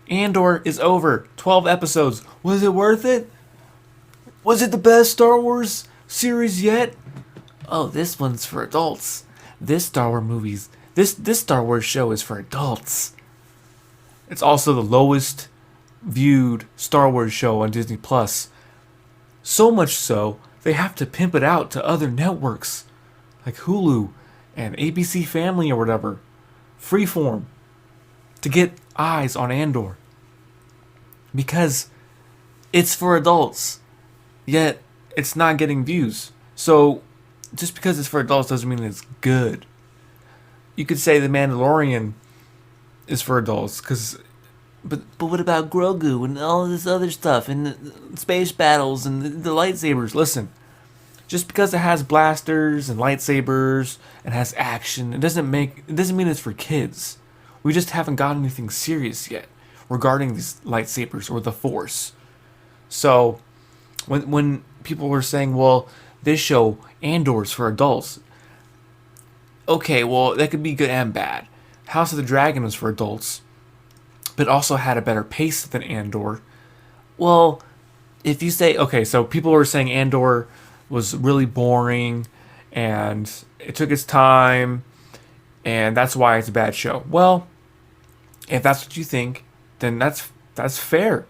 Andor is over. 12 episodes. Was it worth it? Was it the best Star Wars series yet? Oh, this one's for adults. This Star Wars show is for adults. It's also the lowest viewed Star Wars show on Disney Plus. So much so, they have to pimp it out to other networks like Hulu and ABC Family or whatever. Freeform to get eyes on Andor. Because it's for adults, yet it's not getting views. So just because it's for adults doesn't mean it's good. You could say The Mandalorian is for adults, but what about Grogu and all this other stuff and the space battles and the lightsabers? Listen, just because it has blasters and lightsabers and has action, it doesn't mean it's for kids. We just haven't got anything serious yet regarding these lightsabers or the Force. So when people were saying, well, this show Andor's for adults, okay, well, that could be good and bad. House of the Dragon was for adults, but also had a better pace than Andor. Well, if you say, okay, so people were saying Andor was really boring and it took its time and that's why it's a bad show. Well, if that's what you think, then that's fair.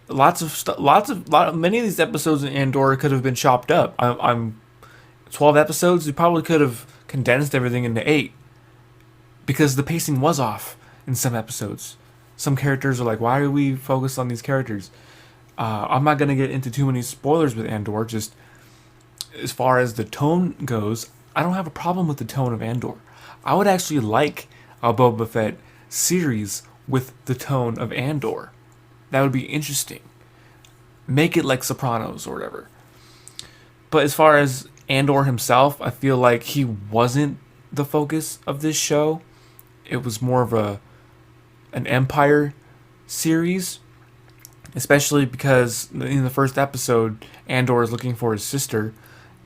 Many of these episodes in Andor could have been chopped up. I'm 12 episodes. You probably could have condensed everything into 8 because the pacing was off in some episodes. Some characters are like, why are we focused on these characters? I'm not going to get into too many spoilers with Andor. Just as far as the tone goes, I don't have a problem with the tone of Andor. I would actually like a Boba Fett series with the tone of Andor. That would be interesting. Make it like Sopranos or whatever. But as far as Andor himself, I feel like he wasn't the focus of this show. It was more of an Empire series, especially because in the first episode, Andor is looking for his sister,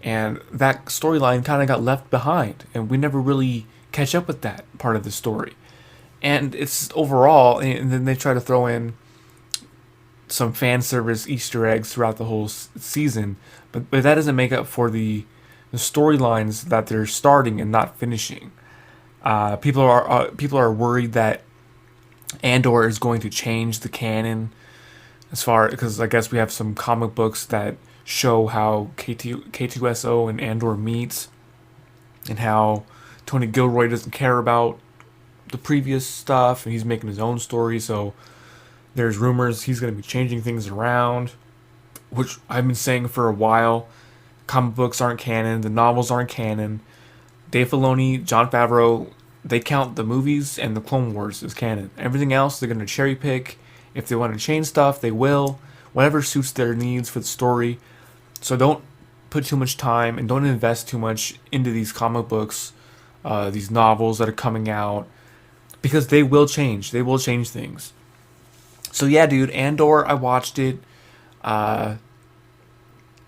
and that storyline kind of got left behind, and we never really catch up with that part of the story. And it's overall, and then they try to throw in some fan service Easter eggs throughout the whole season, but that doesn't make up for the storylines that they're starting and not finishing. People are worried that Andor is going to change the canon because I guess we have some comic books that show how K2SO and Andor meet and how Tony Gilroy doesn't care about the previous stuff and he's making his own story, so there's rumors he's going to be changing things around, which I've been saying for a while. Comic books aren't canon, the novels aren't canon. Dave Filoni, Jon Favreau, they count the movies and the Clone Wars as canon. Everything else they're going to cherry pick. If they want to change stuff, they will. Whatever suits their needs for the story. So don't put too much time and don't invest too much into these comic books, these novels that are coming out, because they will change. They will change things. So yeah, dude, Andor, I watched it. I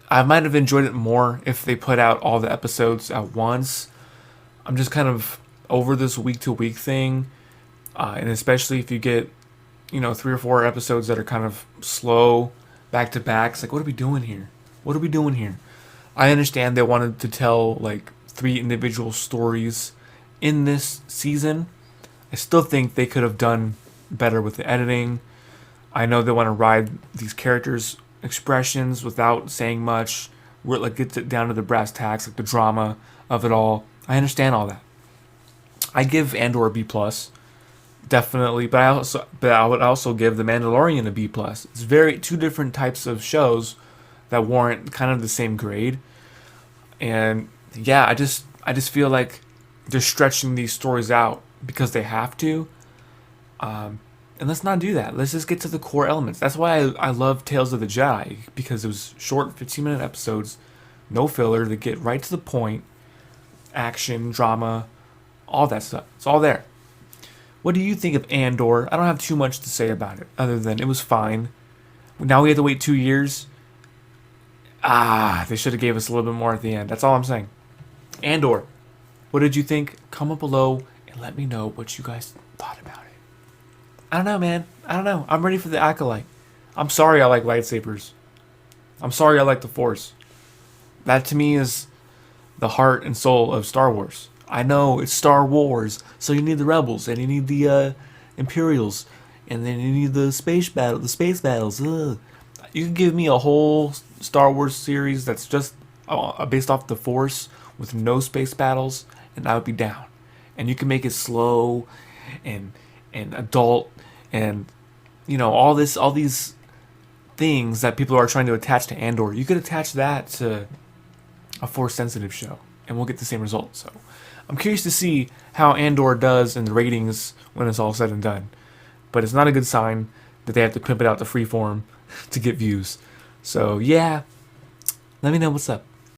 might have enjoyed it more if they put out all the episodes at once. I'm just kind of over this week-to-week thing, and especially if you get, 3 or 4 episodes that are kind of slow back-to-back. It's like, what are we doing here? What are we doing here? I understand they wanted to tell, 3 individual stories in this season. I still think they could have done better with the editing. I know they want to ride these characters' expressions without saying much. Get it down to the brass tacks, the drama of it all. I understand all that. I give Andor a B+, definitely, but I would also give The Mandalorian a B+. It's two different types of shows that warrant kind of the same grade. And yeah, I just feel like they're stretching these stories out because they have to. And let's not do that. Let's just get to the core elements. That's why I love Tales of the Jedi, because it was short 15-minute episodes, no filler, they get right to the point, action, drama, all that stuff. It's all there. What do you think of Andor? I don't have too much to say about it, other than it was fine. Now we have to wait 2 years. They should have gave us a little bit more at the end. That's all I'm saying. Andor, what did you think? Comment below and let me know what you guys thought about it. I don't know, man. I don't know. I'm ready for the Acolyte. I'm sorry I like lightsabers. I'm sorry I like the Force. That to me is the heart and soul of Star Wars. I know it's Star Wars, so you need the rebels and you need the Imperials, and then you need the space battles. Ugh. You can give me a whole Star Wars series that's just based off the Force with no space battles, and I would be down. And you can make it slow, and adult, and all these things that people are trying to attach to Andor. You could attach that to a Force sensitive show, and we'll get the same result. So I'm curious to see how Andor does in the ratings when it's all said and done. But it's not a good sign that they have to pimp it out to freeform to get views. So yeah, let me know what's up.